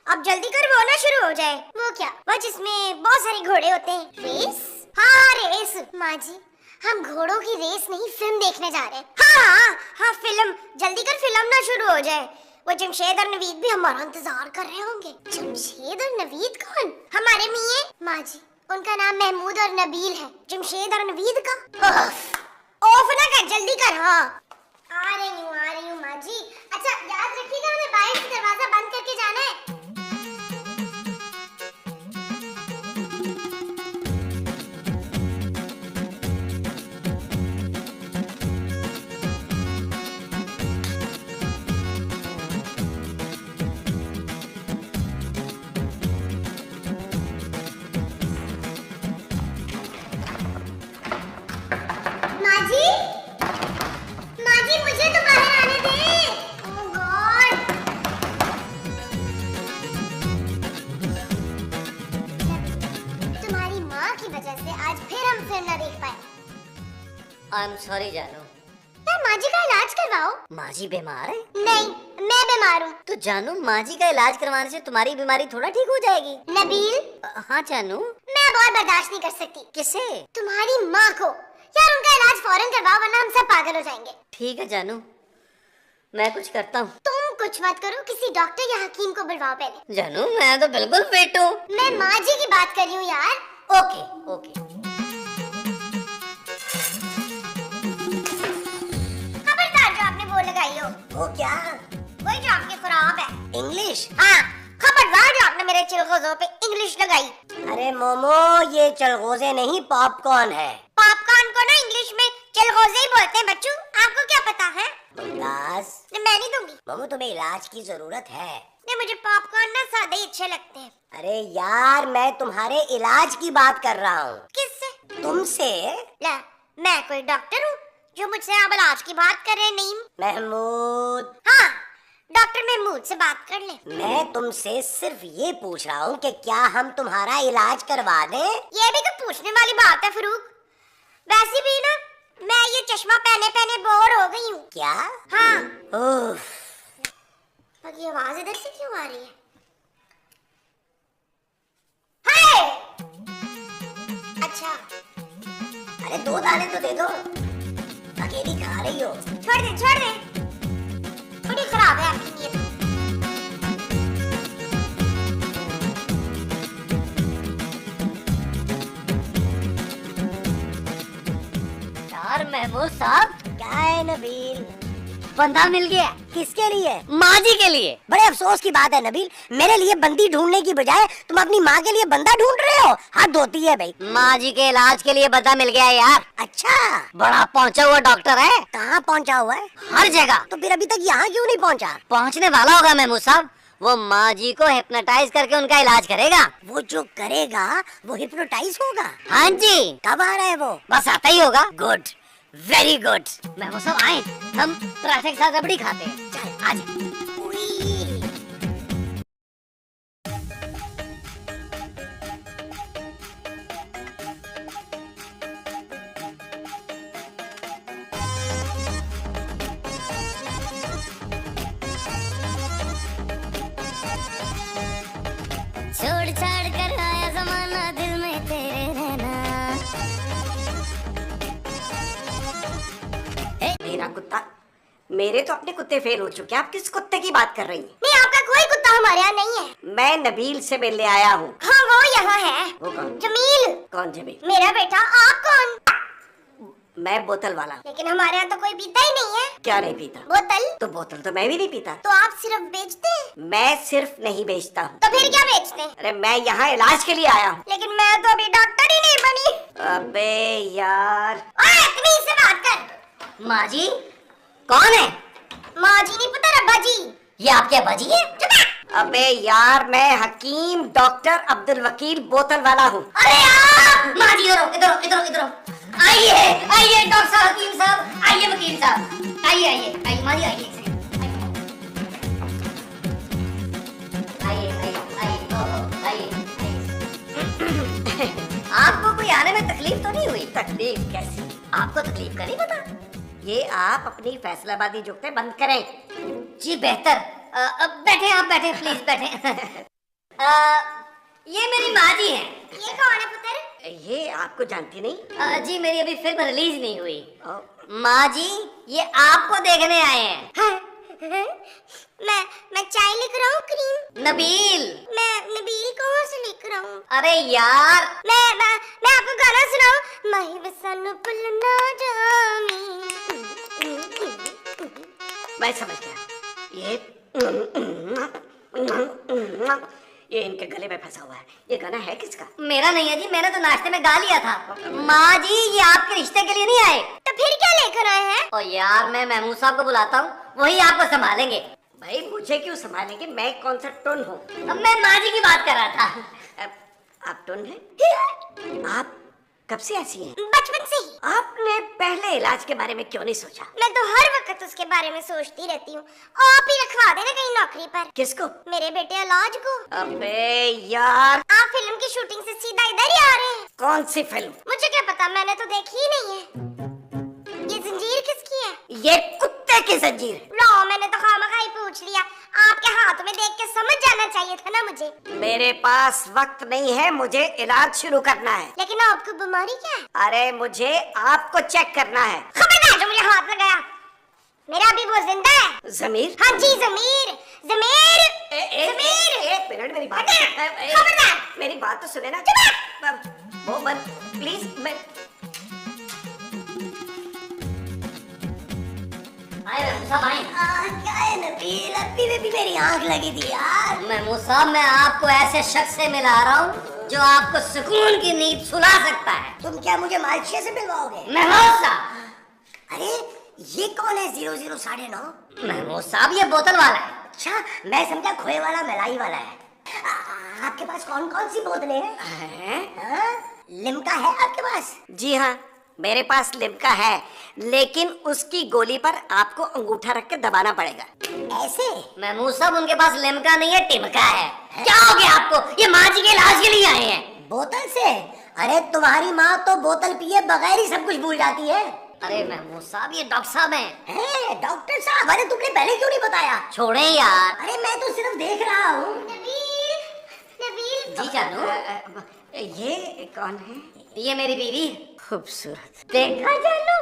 अब जल्दी कर, वो ना शुरू हो जाए। वो क्या? वो जिसमें बहुत सारे घोड़े होते हैं। रेस? हाँ रेस। माँ जी, हम घोड़ों की रेस नहीं फिल्म देखने जा रहे हैं। हाँ फिल्म। जल्दी कर, फिल्म ना शुरू हो जाए। वो जमशेद और नवीद भी हमारा इंतजार कर रहे होंगे। जमशेद और नवीद कौन? हमारे मियां। माँ जी, उनका नाम महमूद और नबील है। जमशेद और नवीद का ऑफ ना कर, जल्दी कर। हाँ आ रही हूँ माँ जी। अच्छा याद रखिएगा, हमें बाहर से दरवाजा बंद करके जाना है। मुझे तो बाहर आने दे। ओह गॉड। तुम्हारी माँ की वजह से आज फिर हम फिल्म न देख पाए। आई एम सॉरी जानू। यार माँ जी का इलाज करवाओ। माँ जी बीमार है? नहीं, मैं बीमार हूँ। तो जानू, माँ जी का इलाज करवाने से तुम्हारी बीमारी थोड़ा ठीक हो जाएगी। नबील। हाँ जानू। मैं बहुत बर्दाश्त नहीं कर सकती। किसे? तुम्हारी माँ को। यार उनका इलाज फौरन करवाओ, वरना हम सब पागल हो जाएंगे। ठीक है जानू, मैं कुछ करता हूँ। तुम कुछ मत करो, किसी डॉक्टर या हकीम को बुलवाओ पहले। जानू, मैं तो बिल्कुल फिट हूँ। मैं माँ जी की बात कर रही हूँ यार। Okay okay. खबरदार जो आपने वो लगाई हो। वो क्या? वही जो आपकी खुराक है। इंग्लिश? हाँ, खबरदार जो आपने मेरे चिलगोजों पे इंग्लिश लगाई। अरे मोमो, ये चलगोजे नहीं पॉपकॉर्न है। पॉपकॉर्न को ना इंग्लिश में चिलगोजे ही बोलते हैं बच्चों, आपको क्या पता है? बकवास। मैं नहीं दूंगी। मोमो, तुम्हें इलाज की जरूरत है। नहीं, मुझे पॉपकॉर्न ना सादे ही अच्छे लगते हैं। अरे यार, मैं तुम्हारे इलाज की बात कर रहा हूँ। किससे? तुमसे। ला, मैं कोई डॉक्टर हूँ जो मुझसे आप इलाज की बात कर रहे हैं? नहीं। महमूद। हाँ, डॉक्टर महमूद से बात कर ले। मैं तुमसे सिर्फ ये पूछ रहा हूँ कि क्या हम तुम्हारा इलाज करवा दें? ये भी तो पूछने वाली बात है फरूक। वैसे भी ना, मैं ये चश्मा पहने पहने बोर हो गई हूँ। क्या? हाँ। उफ। पर ये आवाज इधर से क्यों आ रही है? हाय! अच्छा। अरे 2 दाने तो दे दो, अकेली खा रही हो। छोड़ दे। बड़ी खराब है आपकी नीयत। यार महमूद साहब। क्या है नबील? बंदा मिल गया। किसके लिए? माँ जी के लिए। बड़े अफसोस की बात है नबील, मेरे लिए बंदी ढूंढने की बजाय तुम अपनी माँ के लिए बंदा ढूंढ रहे हो। हाथ धोती है भाई। माँ जी के इलाज के लिए बंदा मिल गया यार। अच्छा, बड़ा पहुँचा हुआ डॉक्टर है। कहाँ पहुँचा हुआ है? हर जगह। तो फिर अभी तक यहाँ क्यों नहीं पहुँचा? पहुँचने वाला होगा महमूद साहब। वो माँ जी को हिप्नोटाइज करके उनका इलाज करेगा। वो जो करेगा वो हिप्नोटाइज होगा? हाँ जी। कब आ रहा है वो? बस आता ही होगा। Good, very good. महमूद साहब आए, हम पराठे के साथ रबड़ी खाते हैं। चल आज। छोड़ छाड़ कर आया जमाना, दिल में तेरे रहना। मेरा कुत्ता, मेरे तो अपने कुत्ते फेल हो चुके हैं। आप किस कुत्ते की बात कर रही हैं? नहीं, आपका कोई कुत्ता हमारे यहाँ नहीं है। मैं नबील से मिलने आया हूँ। हाँ, वो यहाँ है। वो कौन? जमील। कौन जमील? मेरा बेटा। आप कौन? मैं बोतल वाला हूँ। लेकिन हमारे यहाँ तो कोई पीता ही नहीं है। क्या नहीं पीता? बोतल। तो बोतल तो मैं भी नहीं पीता। तो आप सिर्फ बेचते हैं? मैं सिर्फ नहीं बेचता हूँ। तो फिर क्या बेचते हैं? अरे मैं यहाँ इलाज के लिए आया हूँ। लेकिन मैं तो अभी डॉक्टर ही नहीं बनी। अबे यार, तमीज से बात कर। माँ जी कौन है? माँ जी नहीं पता, रब्बा जी। ये आपके अब्बा जी है? अबे यार, मैं हकीम डॉक्टर अब्दुल वकील बोतल वाला हूँ। अरे यार, माँ जी इधर इधर इधर इधर आइए आइए, डॉक्टर साहब, हकीम साहब, आइए वकील साहब, आइए आइए आइए, माँ जी आइए, आइए आइए आइए। आपको कोई आने में तकलीफ तो नहीं हुई? तकलीफ कैसी? आपको तकलीफ का नहीं पता? ये आप अपनी फैसलाबादी जुगते बंद करें। जी बेहतर। बैठे आप, बैठे प्लीज बैठे। ये मेरी माँ जी हैं। ये कौन है पुत्र? ये आपको जानती नहीं? जी मेरी अभी फिल्म रिलीज नहीं हुई। माँ जी ये आपको देखने आए हैं। हाँ, मैं चाय लेकर आऊं? क्रीम? नबील। मैं नबील कहाँ से लेकर आऊं? अरे यार, मैं आपको गाना सुनाऊं? माही बसन पुलना जामी। मैं समझ गया। ये इनके गले में फंसा हुआ है। ये गाना है किसका? मेरा नहीं है जी, मैंने तो नाश्ते में गा लिया था। माँ जी ये आपके रिश्ते के लिए नहीं आए। तो फिर क्या लेकर आए हैं? ओ यार, मैं महमूद साहब को बुलाता हूँ, वही आपको संभालेंगे। भाई मुझे क्यों संभालेंगे? मैं कौन सा टोन हूँ? अब मैं माँ जी की बात कर रहा था। आप टोन है? आप कब से ऐसी हैं? बचपन से ही। आपने पहले इलाज के बारे में क्यों नहीं सोचा? मैं तो हर वक्त उसके बारे में सोचती रहती हूँ। आप ही रखवा देना कहीं नौकरी पर। किसको? मेरे बेटे इलाज को। अबे यार, आप फिल्म की शूटिंग से सीधा इधर ही आ रहे हैं। कौन सी फिल्म? मुझे क्या पता, मैंने तो देखी ही नहीं है। ये जंजीर किसकी है? ये कुत्ते की जंजीर। लो, मैंने तो खामखा ही पूछ लिया। आपके हाथ में देख के समझ जाना चाहिए था ना मुझे। मेरे पास वक्त नहीं है, मुझे इलाज शुरू करना है। लेकिन आपको बीमारी क्या है? अरे मुझे आपको चेक करना है। खबरदार जो मुझे हाथ लगाया। मेरा अभी वो जिंदा है। जमीर? हाँ जी, जमीर जमीर जमीर। एक मिनट, मेरी बात खबरदार, मेरी बात तो सुने ना। वो बंद प्लीज। मैं क्या है नबील, अभी भी मेरी आंख लगी थी यार। महमूद साहब, मैं आपको ऐसे शख्स से मिला रहा हूँ जो आपको सुकून की नींद सुला सकता है। तुम क्या मुझे मालशे से मिलवाओगे? महमूद साहब। अरे ये कौन है 0009? महमूद साहब ये बोतल वाला है। अच्छा, मैं समझा खोए वाला मलाई वाला है। आपके पास कौन कौन सी बोतलें हैं? लिम्का है आपके पास? जी हाँ, मेरे पास लिम्का है, लेकिन उसकी गोली पर आपको अंगूठा रख के दबाना पड़ेगा। ऐसे? महमूद साहब उनके पास लिम्का नहीं है, टिमका है। क्या हो गया आपको? ये माँ जी के इलाज के लिए आए हैं। बोतल से? अरे तुम्हारी माँ तो बोतल पिए बगैर ही सब कुछ भूल जाती है। अरे महमूद साहब ये डॉक्टर साहब हैं। डॉक्टर साहब? अरे तुमने पहले क्यों नहीं बताया? छोड़े यार। अरे मैं तो सिर्फ देख रहा हूँ। नबील, नबील। जी जानू, ये कौन है? ये मेरी बीवी। खूबसूरत। देखा जानू,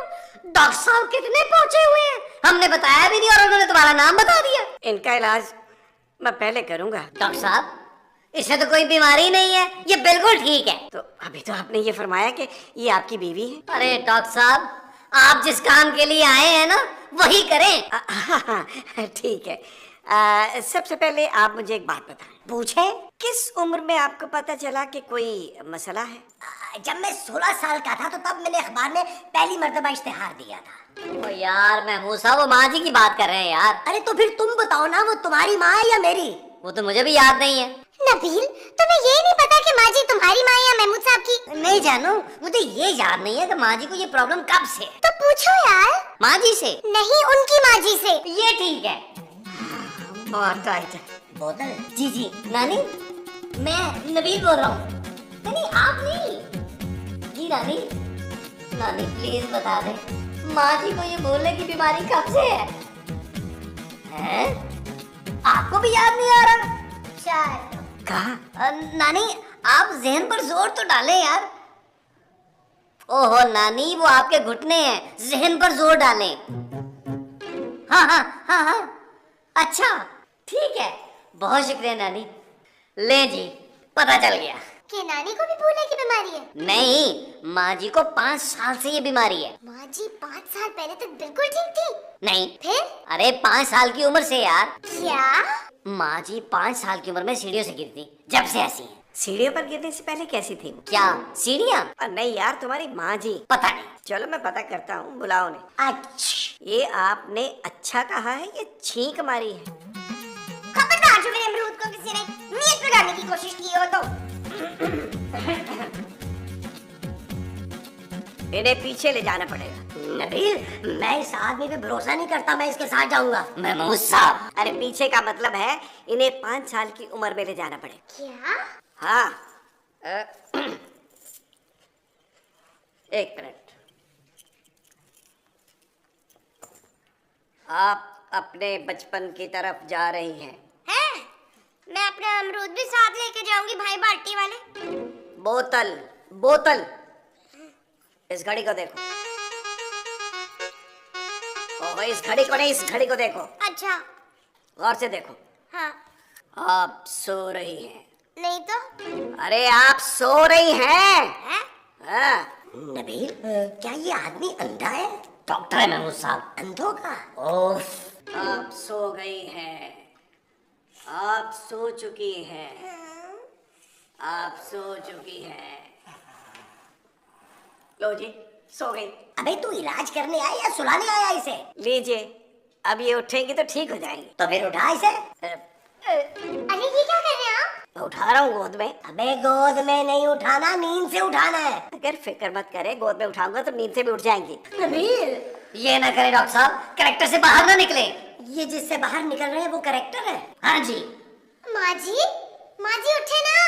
डॉक्टर साहब कितने पहुंचे हुए हैं। हमने बताया भी नहीं और उन्होंने तुम्हारा नाम बता दिया। इनका इलाज मैं पहले करूंगा। डॉक्टर साहब इसे तो कोई बीमारी नहीं है, ये बिल्कुल ठीक है। तो अभी तो आपने ये फरमाया कि ये आपकी बीवी है। अरे डॉक्टर साहब, आप जिस काम के लिए आए हैं ना, वही करें। ठीक है। सबसे पहले आप मुझे एक बात बताएं। पूछे? किस उम्र में आपको पता चला कि कोई मसला है? जब मैं 16 साल का था तो तब मैंने अखबार में पहली मर्तबा इश्तिहार दिया था। ओ यार महमूद साहब, वो माँ जी की बात कर रहे हैं यार। अरे तो फिर तुम बताओ ना, वो तुम्हारी माँ है या मेरी? वो तो मुझे भी याद नहीं है। नबील, तुम्हें ये नहीं पता कि माँ जी तुम्हारी माँ या महमूद साहब की? नहीं जानू, मुझे ये याद नहीं है कि माँ जी को ये प्रॉब्लम कब से। तो पूछो यार। माँ जी से? नहीं, उनकी माँ जी से। ये ठीक है। बहुत टाइट है। बोतल? जी जी नानी, मैं नबील बोल रहा हूँ। नहीं आप नहीं। जी नानी, नानी प्लीज बता दे, माँ जी को ये बोलने की बीमारी कब से है? आपको भी याद नहीं आ रहा? शायद। कहा? नानी आप जहन पर जोर तो डालें यार। ओहो नानी, वो आपके घुटने हैं, जहन पर जोर डालें। हाँ हाँ हाँ हाँ, अच्छा ठीक है, बहुत शुक्रिया नानी। ले जी, पता चल गया। कि नानी को भी भूलने की बीमारी है? नहीं, माँ जी को 5 साल से ये बीमारी है। माँ जी 5 साल पहले तक बिल्कुल ठीक थी। नहीं। फिर? अरे 5 साल की उम्र से यार। क्या? माँ जी 5 साल की उम्र में सीढ़ियों से गिरती, जब से ऐसी है। सीढ़ियों पर गिरने से पहले कैसी थी? क्या सीढ़ियाँ? नहीं यार, तुम्हारी माँ जी। पता नहीं। चलो मैं पता करता हूँ, बुलाओ ने। अच्छा, ये आपने अच्छा कहा है, ये छींक मारी है। खबरदार जो मेरे अमरूद को किसी ने नीयत लगाने की कोशिश की हो तो। इन्हें पीछे ले जाना पड़ेगा। नबील, मैं इस आदमी पे भरोसा नहीं करता, मैं इसके साथ जाऊंगा। महमूद साहब। अरे पीछे का मतलब है इन्हें 5 साल की उम्र में ले जाना पड़ेगा। क्या? हाँ। एक मिनट। आप अपने बचपन की तरफ जा रही हैं। हैं? मैं अपना अमरूद भी साथ लेके जाऊंगी भाई बाल्टी वाले। बोतल बोतल, इस घड़ी को देखो। ओहो, इस घड़ी को नहीं, इस घड़ी को देखो। अच्छा। गौर से देखो। हाँ। आप सो रही हैं। नहीं तो? अरे आप सो रही हैं। हैं? हाँ। नबील, क्या ये आदमी अंधा है? डॉक्टर है महमूद साहब, अंधों का। ओफ। आप सो गई हैं। आप सो चुकी हैं। आप सो चुकी हैं। लो जी, सो गई। अबे तू इलाज करने आया या सुलाने आया इसे? लीजिए, अब ये उठेंगी तो ठीक हो जाएंगी। तो फिर उठा इसे। अरे ये क्या कर रहे हैं आप? मैं उठा रहा हूँ गोद में। अबे गोद में नहीं उठाना, नींद से उठाना है। अगर फिक्र मत करे, गोद में उठाऊंगा तो नींद से भी उठ जाएंगी। नबील, ये ना करे डॉक्टर साहब, कैरेक्टर से बाहर ना निकले। ये जिससे बाहर निकल रहे हैं वो कैरेक्टर है। हाँ जी। माँ जी उठे ना।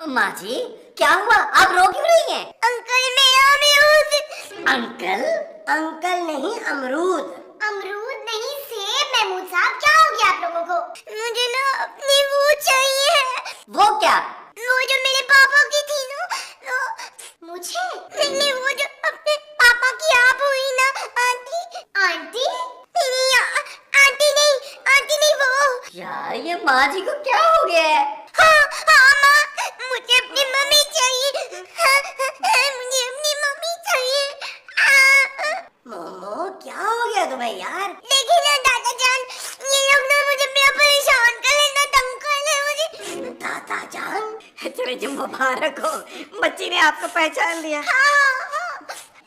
माँ जी, क्या हुआ? आप रो क्यों रही हैं? अंकल मेरा अमरूद। अंकल? अंकल नहीं, अमरूद। अमरूद नहीं, सेब। महमूद साहब, क्या हो गया आप लोगों को? मुझे ना अपनी वो चाहिए। वो क्या? वो जो मेरे पापा की थी ना, वो मुझे। नहीं, वो जो अपने पापा की आप हुई ना, आंटी। आंटी नहीं, आंटी नहीं वो। यार ये माँ जी को क्या हो गया है? हाँ माँ, मुझे अपनी मम्मी चाहिए। मुझे अपनी मम्मी चाहिए। मोमो, क्या हो गया तुम्हें यार? देखिए ना दादा जान, ये लोग ना मुझे बड़ा परेशान कर लेना, तंग कर ले मुझे। दादा जान? तेरे जो मुबारक हो, बच्ची ने आपको पहचान लिया।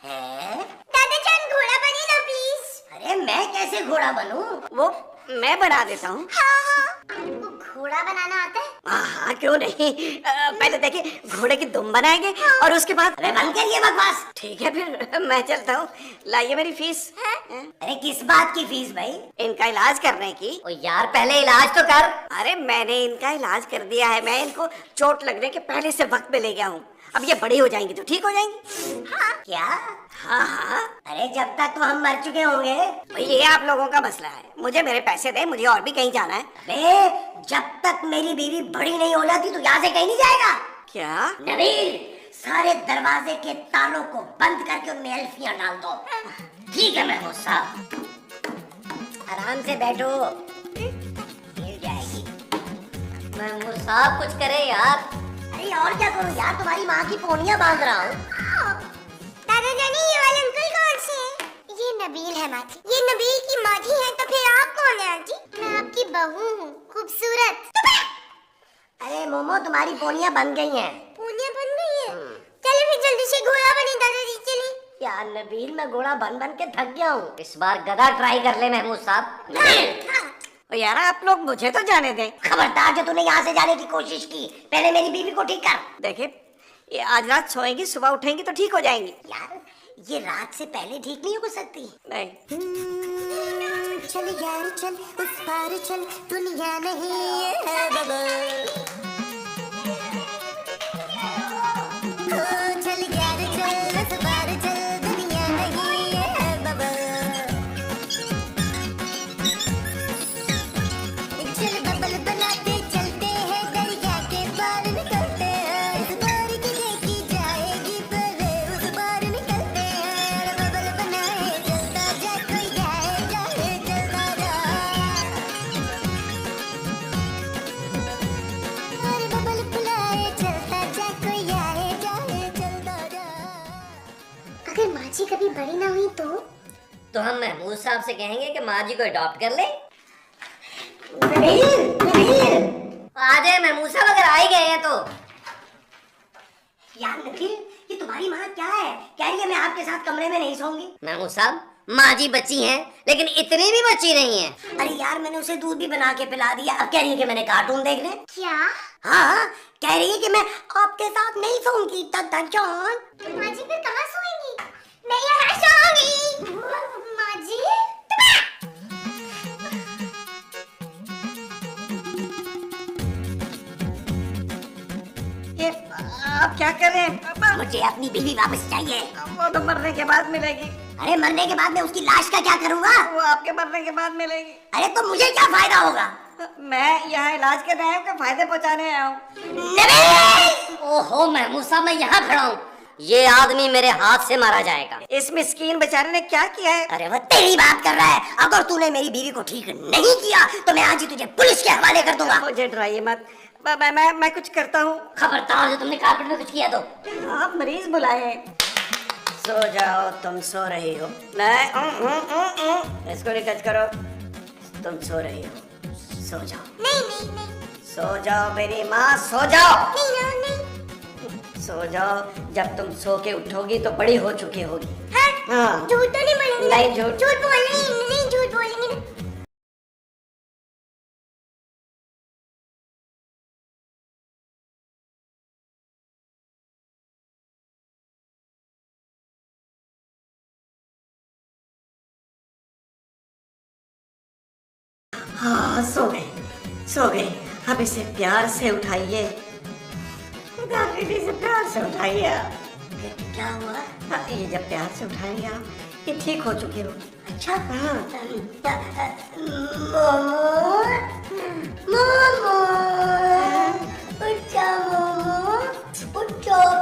है? दादा जान, घोड़ा बनिए ना प्लीज। अरे मैं कैसे घोड़ा बनूं? वो मैं बना देता हूँ। आपको घोड़ा बनाना आता है? हाँ, क्यों नहीं। पहले देखिए, घोड़े की दुम बनाएंगे और उसके बाद। अरे बंद करिए बकवास। ठीक है, फिर मैं चलता हूँ। लाइए मेरी फीस। अरे किस बात की फीस भाई? इनका इलाज करने की। ओ यार, पहले इलाज तो कर। अरे मैंने इनका इलाज कर दिया है। मैं इनको चोट लगने के पहले से वक्त पे ले गया हूँ। अब ये बड़ी हो जाएंगी तो ठीक हो जाएंगी। क्या? हाँ। अरे जब तक तो हम मर चुके होंगे। भाई ये आप लोगों का मसला है। मुझे मेरे पैसे दे, मुझे और भी कहीं जाना है। अरे जब तक मेरी बीवी बड़ी नहीं हो जाती तो यहाँ से कहीं नहीं जाएगा। क्या? नबील, सारे दरवाजे के तालों को बंद करके उनमें एल्फियां डाल दो। ठीक है महमूद साहब, आराम से बैठो, मिल जाएगी। महमूद साहब कुछ करे यार। अरे और क्या करूं यार, तुम्हारी माँ की पोनियां बांध रहा हूँ। दादा जानी, ये वाले अंकल कौन से हैं? ये नबील है माँ जी। ये नबील की माँ जी है, तो फिर आप कौन है आंटी? मैं आपकी बहू हूँ, खूबसूरत। अरे मोमो, तुम्हारी पोनियां बन गई हैं। पूनिया बन गई है। चलो फिर जल्दी से घोड़ा बने दादाजी, चलिए। यार नबील, मैं घोड़ा बन बन के थक गया हूँ। इस बार गधा ट्राई कर ले महमूद साहब। यार आप लोग मुझे तो जाने दें। खबरदार, जो तूने यहाँ से जाने की कोशिश की, पहले मेरी बीवी को ठीक कर। देखिए, ये आज रात सोएंगी, सुबह उठेंगी तो ठीक हो जाएंगी। यार ये रात से पहले ठीक नहीं हो सकती। नहीं। चल यार चल, उस पार चल, दुनिया नहीं है बबल। चल यार चल, उस पार चल, दुनिया नहीं है बबल। चल बबल बनाते चलते हैं, दरिया के पार निकलते हैं। इस बार की देखी जाएगी, पहले उस पार निकलते हैं। बबल बनाए चलता जा बड़ी ना हुई तो हम महमूद साहब से कहेंगे कि माँ जी को अडॉप्ट कर ले। आ जाए महमूद साहब, अगर आ ही गए हैं तो। यार नबील, ये तुम्हारी माँ क्या है? कह रही है मैं आपके साथ कमरे में नहीं सोऊंगी। महमूद साहब, माँ जी बच्ची हैं, लेकिन इतनी भी बच्ची नहीं है। अरे यार, मैंने उसे दूध भी बना के पिला दिया, अब कह रही है कि मैंने कार्टून देखने। क्या? हाँ, कह रही है कि मैं आपके साथ नहीं सोऊंगी। दादा जान, माँ जी फिर कहाँ सोएंगी? मैं यहाँ सोऊंगी। माँ जी? ये आप क्या कर रहे हैं? मुझे अपनी बीवी वापस चाहिए। वो तो मरने के बाद मिलेगी। अरे मरने के बाद मैं उसकी लाश का क्या करूँगा? वो आपके मरने के बाद मिलेगी। अरे तो मुझे क्या फायदा होगा? मैं यहाँ इलाज करने आया हूँ कि फायदे पहुँचाने आया हूँ? ओहो महमूद साहब, मैं यहाँ खड़ा हूँ, ये आदमी मेरे हाथ से मारा जाएगा। इस मिस्कीन बेचारे ने क्या किया है? अरे वो तेरी बात कर रहा है। अगर तूने मेरी बीवी को ठीक नहीं किया तो मैं आज ही तुझे पुलिस के हवाले कर दूंगा। मुझे डराइए मत, मैं कुछ करता हूँ। खबरदार, जो तुमने कारपेट में कुछ किया तो। आप मरीज बुलाए हैं। सो जाओ, तुम सो रही हो। नहीं, इसको नहीं टच करो। तुम सो रही हो, सो जाओ। नहीं। सो जाओ मेरी माँ, सो जाओ। नहीं। सो जाओ, जब तुम सो के उठोगी तो बड़ी हो चुकी होगी। हाँ। झूठ तो नहीं बोलेंगे? नहीं, झूठ बोलेंगे नहीं, झूठ बोलेंगे ना। हाँ, सो गई। अब इसे प्यार से उठाइए। खुदा दीदी से प्यार से उठाइए। क्या हुआ? हाँ, ये जब प्यार से उठाएंगे आप, ये ठीक हो चुकी होगी। अच्छा। हाँ। मोमो, उठ जाओ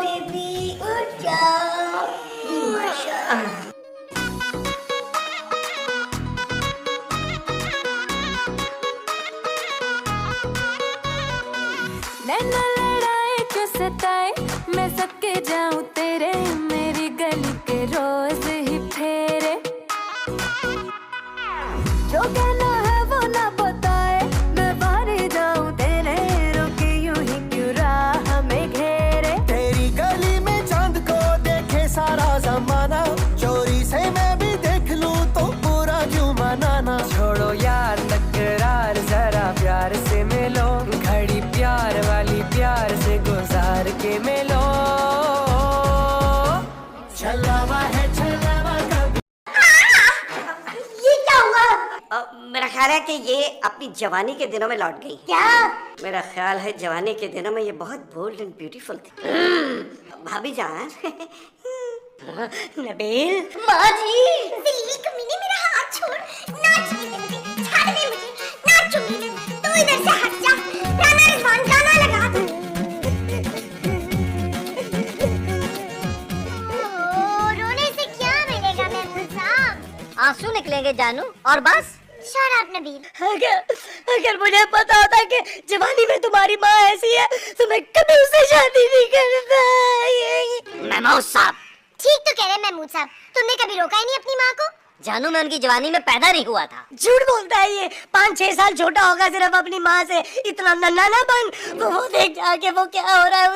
बेबी, उठ जाओ। माशाअल्लाह। नैना लड़ाए क्यों सताए, मैं सबके जाऊं तेरे, मेरी गली के रोज ही फेरे। जो कहना है वो ना बताए, मैं बाहर जाऊं तेरे, रोके यूं ही क्यों राह में घेरे। तेरी गली में चांद को देखे सारा जमाना, चोरी से मैं भी देख लूं तो पूरा क्यों मनाना। छोड़ो यार तकरार, जरा प्यार से मिलो, घड़ी प्यार वाली प्यार से गुजार के मिलो। छलावा है छलावा कभी। ये क्या हुआ? मेरा ख्याल है कि ये अपनी जवानी के दिनों में लौट गई। क्या? मेरा ख्याल है जवानी के दिनों में ये बहुत बोल्ड एंड ब्यूटीफुल थी। भाभी जान। नबील। माँ जी। दिल्ली कमीने, मेरा हाथ छोड़। ना छूने दे मुझे, छाड़ दे मुझे, ना छूने दे। तू इधर से हट जा। राना रिजवान, गाना लगा दे। रोने से क्या मिलेगा महमूद साहब? आंसू निकलेंगे जानू, और बस। Shut up, Nabeel. अगर मुझे पता होता कि जवानी में तुम्हारी माँ ऐसी है तो मैं कभी उससे शादी नहीं करता। महमूद साहब। ठीक तो कह रहे महमूद साहब, तुमने कभी रोका ही नहीं अपनी माँ को। जानू, मैं उनकी जवानी में पैदा नहीं हुआ था। झूठ बोलता है ये। 5-6 साल छोटा होगा सिर्फ अपनी माँ से, इतना नन्हा ना बन। तो वो देख जाके वो क्या हो रहा है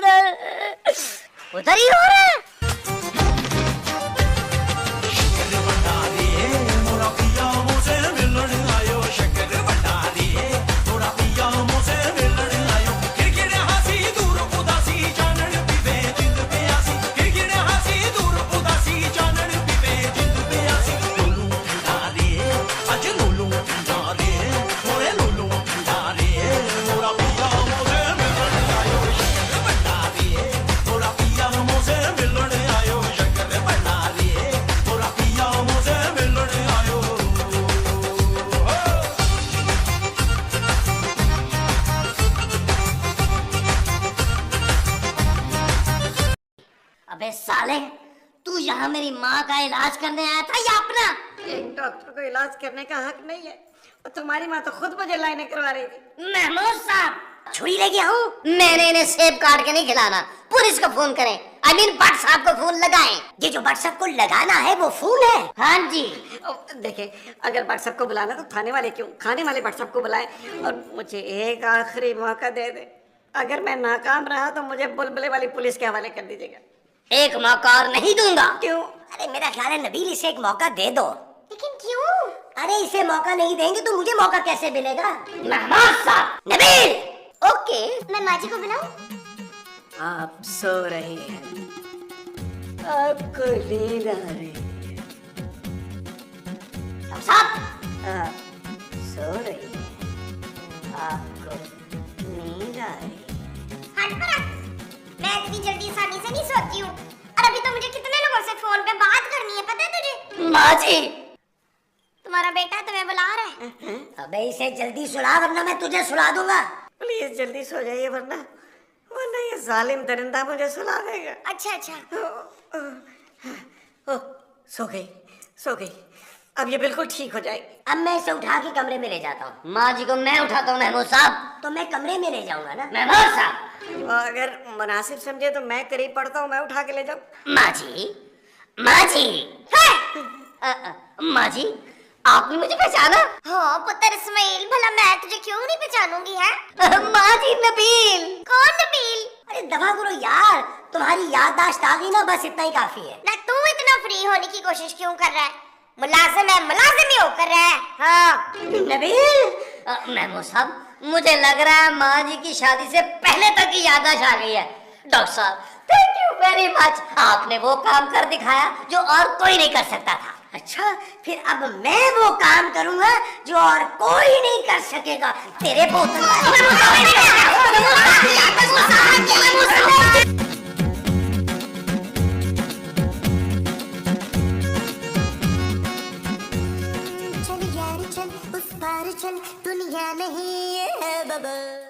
उधर ही हो रहा है। अबे साले, तू यहाँ मेरी माँ का इलाज करने आया था या अपना? एक डॉक्टर को इलाज करने का हक नहीं है। तुम्हारी माँ तो खुद मुझे लाइनें करवा रही थी। महमूद साहब छुरी लेके आऊं? मैंने इन्हें सेब काट के नहीं खिलाना। पुलिस को फोन करें, I mean भट्ट साहब को फोन लगाएं। ये जो भट्ट साहब को लगाना है वो फोन है। हाँ जी। देखिए, अगर भट्ट साहब को बुलाना तो थाने वाले क्यों, खाने वाले भट्ट साहब को बुलाएं और मुझे एक आखिरी मौका दे दे। अगर मैं नाकाम रहा तो मुझे बुलबुले वाली पुलिस के हवाले कर दीजिएगा। एक मौका और नहीं दूंगा। क्यों? अरे मेरा ख्याल है नबील, इसे एक मौका दे दो। लेकिन क्यों? अरे इसे मौका नहीं देंगे तो मुझे मौका कैसे मिलेगा? महमूद साहब। नबील। ओके। मैं माँ जी को बुलाऊं? आप सो रही हैं, आपको नींद आ रही है। साहब आप सो रही हैं, आपको नींद आ रही है। हट पर हट। मैं इतनी जल्दी आसानी से नहीं सोती हूँ। और अभी तो मुझे कितने लोगों से फोन पे बात करनी है, पता है तुझे? माँ जी। तुम्हारा बेटा तुम्हें बुला रहा है। अबे इसे जल्दी सुला वरना मैं तुझे सुला दूंगा। प्लीज जल्दी सो जाइए, वरना ये जालिम दरिंदा मुझे सुला देगा। अच्छा अच्छा। सो गई। अब ये बिल्कुल ठीक हो जाएगी। अब मैं इसे उठा के कमरे में ले जाता हूँ। माँ जी को मैं उठाता हूँ महमूद साहब। तो मैं कमरे में ले जाऊंगा ना महमूद साहब। अगर मुनासिब समझे तो मैं करीब पड़ता हूँ, मैं उठा के ले जाऊँ। माँ जी, माँ जी। माँ जी, आपने मुझे पहचाना? हाँ पुत्र इस्माइल, भला मैं तुझे क्यों नहीं पहचानूंगी है? माँ जी, नबील। कौन नबील? अरे दफा करो यार, तुम्हारी याददाश्त आ गई ना, बस इतना ही काफी है। ना तू इतना फ्री होने की कोशिश क्यों कर रहा है? मुलाजिम है, मुलाजिम ही होकर रहा है। हाँ नबील। महमूद साहब, मुझे लग रहा है माँ जी की शादी से पहले तक की याददाश्त आ गई है। डॉक्टर साहब, थैंक यू वेरी मच। आपने वो काम कर दिखाया जो और कोई नहीं कर सकता था। अच्छा, फिर अब मैं वो काम करूंगा जो और कोई नहीं कर सकेगा। तेरे बोतल चल यार चल, उस पार चल, दुनिया नहीं है बबल।